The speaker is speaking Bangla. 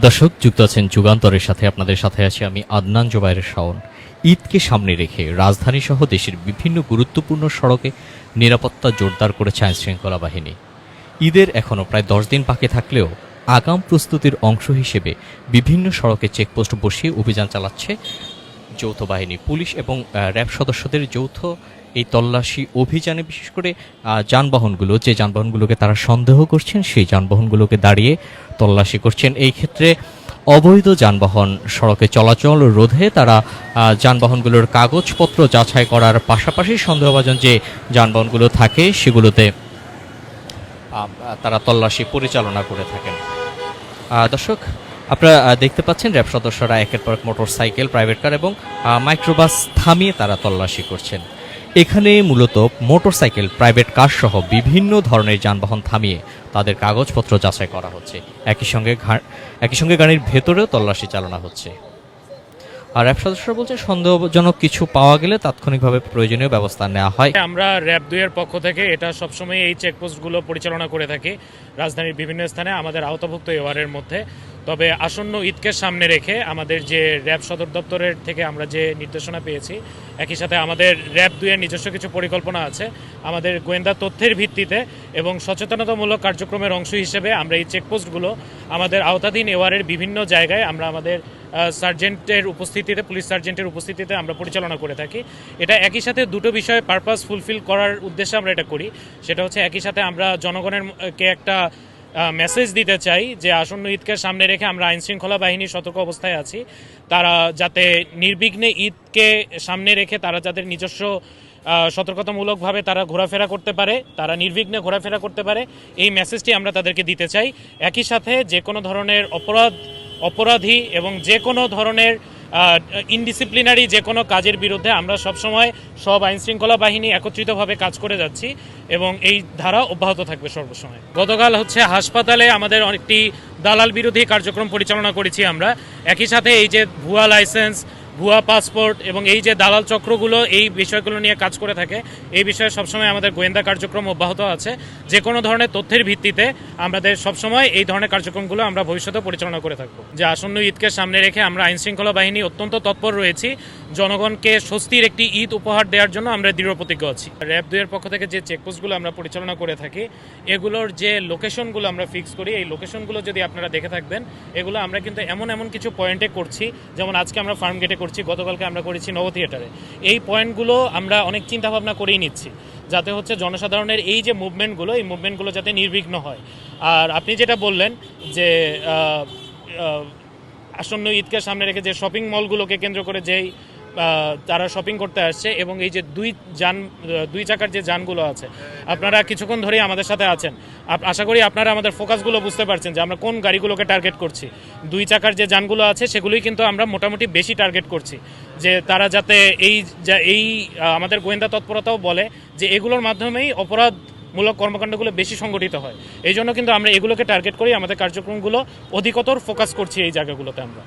দর্শক যুক্ত আছেন যুগান্তরের সাথে, আপনাদের সাথে আছি আমি আদনান জোবায়ের শাওন। ঈদকে সামনে রেখে রাজধানী সহ দেশের বিভিন্ন গুরুত্বপূর্ণ সড়কে নিরাপত্তা জোরদার করেছে আইনশৃঙ্খলা বাহিনী। ঈদের এখনও প্রায় 10 দিন বাকি থাকলেও আগাম প্রস্তুতির অংশ হিসেবে বিভিন্ন সড়কে চেকপোস্ট বসিয়ে অভিযান চালাচ্ছে যৌথ বাহিনী। পুলিশ এবং র্যাব সদস্যদের যৌথ এই তল্লাশি অভিযানে বিশেষ করে যে যানবাহনগুলোকে তারা সন্দেহ করছেন সেই যানবাহনগুলোকে দাঁড়িয়ে তল্লাশি করছেন। এই ক্ষেত্রে অবৈধ যানবাহন সড়কে চলাচল রোধে তারা যানবাহনগুলোর কাগজপত্র যাচাই করার পাশাপাশি সন্দেহভাজন যে যানবাহনগুলো থাকে সেগুলোতে তারা তল্লাশি পরিচালনা করে থাকেন। দর্শক আপনারা দেখতে পাচ্ছেন র্যাব সদস্যরা একের পর এক মোটরসাইকেল, প্রাইভেট কার এবং মাইক্রোবাস থামিয়ে তারা তল্লাশি করছেন। এখানে মূলত মোটরসাইকেল, প্রাইভেট কার সহ বিভিন্ন ধরনের যানবাহন থামিয়ে তাদের কাগজপত্র যাচাই করা হচ্ছে। একই সঙ্গে গাড়ির ভেতরেও তল্লাশি চালানো হচ্ছে। আর র্যাব সদস্যরা বলছে সন্দেহজনক কিছু পাওয়া গেলে তাৎক্ষণিকভাবে প্রয়োজনীয় ব্যবস্থা নেওয়া হয়। আমরা র্যাব 2 এর পক্ষ থেকে এটা সবসময় এই চেকপোস্টগুলো পরিচালনা করে থাকি রাজধানীর বিভিন্ন স্থানে আমাদের আওতাভুক্ত এওয়ারের মধ্যে। তবে আসন্ন ঈদকে সামনে রেখে আমাদের যে র্যাব সদর দপ্তরের থেকে আমরা যে নির্দেশনা পেয়েছি, একই সাথে আমাদের র্যাব 2 এর নিজস্ব কিছু পরিকল্পনা আছে। আমাদের গোয়েন্দা তথ্যের ভিত্তিতে এবং সচেতনতামূলক কার্যক্রমের অংশ হিসেবে আমরা এই চেকপোস্টগুলো আমাদের আওতাধীন এওয়ারের বিভিন্ন জায়গায় আমরা আমাদের সার্জেন্টের উপস্থিতিতে, পুলিশ সার্জেন্টের উপস্থিতিতে আমরা পরিচালনা করে থাকি। এটা একই সাথে দুটো বিষয়ে পারপাস ফুলফিল করার উদ্দেশ্যে আমরা এটা করি। সেটা হচ্ছে একই সাথে আমরা জনগণেরকে একটা মেসেজ দিতে চাই যে আসন্ন ঈদকে সামনে রেখে আমরা আইনশৃঙ্খলা বাহিনীর সতর্ক অবস্থায় আছি। তারা যাতে নির্বিঘ্নে ঈদকে সামনে রেখে তারা যাদের নিজস্ব সতর্কতামূলকভাবে তারা ঘোরাফেরা করতে পারে, তারা নির্বিঘ্নে ঘোরাফেরা করতে পারে, এই মেসেজটি আমরা তাদেরকে দিতে চাই। একই সাথে যে কোনো ধরনের অপরাধী এবং যে কোনো ধরনের ইনডিসিপ্লিনারি যে কোনো কাজের বিরুদ্ধে আমরা সবসময় সব আইনশৃঙ্খলা বাহিনী একত্রিতভাবে কাজ করে যাচ্ছি এবং এই ধারা অব্যাহত থাকবে সর্বসময়। গতকাল হাসপাতালে আমাদের অনেকটি দালাল বিরোধী কার্যক্রম পরিচালনা করেছি আমরা। একই সাথে এই যে ভুয়া লাইসেন্স, ভুয়া পাসপোর্ট এবং এই যে দালাল চক্রগুলো এই বিষয়গুলো নিয়ে কাজ করে থাকে, এই বিষয়ে সবসময় আমাদের গোয়েন্দা কার্যক্রম অব্যাহত আছে। যে কোনো ধরনের তথ্যের ভিত্তিতে আমাদের সবসময় এই ধরনের কার্যক্রমগুলো আমরা ভবিষ্যতে পরিচালনা করে থাকবো। যে আসন্ন ঈদকে সামনে রেখে আমরা আইনশৃঙ্খলা বাহিনী অত্যন্ত তৎপর রয়েছি। জনগণকে স্বস্তির একটি ঈদ উপহার দেওয়ার জন্য আমরা দৃঢ় প্রতিজ্ঞ আছি। র্যাব 2 এর পক্ষ থেকে যে চেকপোস্টগুলো আমরা পরিচালনা করে থাকি, এগুলোর যে লোকেশনগুলো আমরা ফিক্স করি, এই লোকেশনগুলো যদি আপনারা দেখে থাকবেন, এগুলো আমরা কিন্তু এমন কিছু পয়েন্টে করছি। যেমন আজকে আমরা ফার্ম গেটে করছি, গতকালকে আমরা করেছি নব থিয়েটারে। এই পয়েন্টগুলো আমরা অনেক চিন্তাভাবনা করেই নিচ্ছি যাতে জনসাধারণের এই যে মুভমেন্টগুলো, এই মুভমেন্টগুলো যাতে নির্বিঘ্ন হয়। আর আপনি যেটা বললেন যে আসন্ন ঈদকে সামনে রেখে যে শপিং মলগুলোকে কেন্দ্র করে যেই তারা শপিং করতে আসছে এবং এই যে দুই চাকার যে যানগুলো আছে, আপনারা কিছুক্ষণ ধরেই আমাদের সাথে আছেন, আশা করি আপনারা আমাদের ফোকাসগুলো বুঝতে পারছেন যে আমরা কোন গাড়িগুলোকে টার্গেট করছি। 2 চাকার যে যানগুলো আছে সেগুলোই কিন্তু আমরা মোটামুটি বেশি টার্গেট করছি, যে তারা যাতে এই আমাদের গোয়েন্দা তৎপরতাও বলে যে এগুলোর মাধ্যমেই অপরাধমূলক কর্মকাণ্ডগুলো বেশি সংগঠিত হয়। এই জন্য কিন্তু আমরা এগুলোকে টার্গেট করি, আমাদের কার্যক্রমগুলো অধিকতর ফোকাস করছি এই জায়গাগুলোতে আমরা।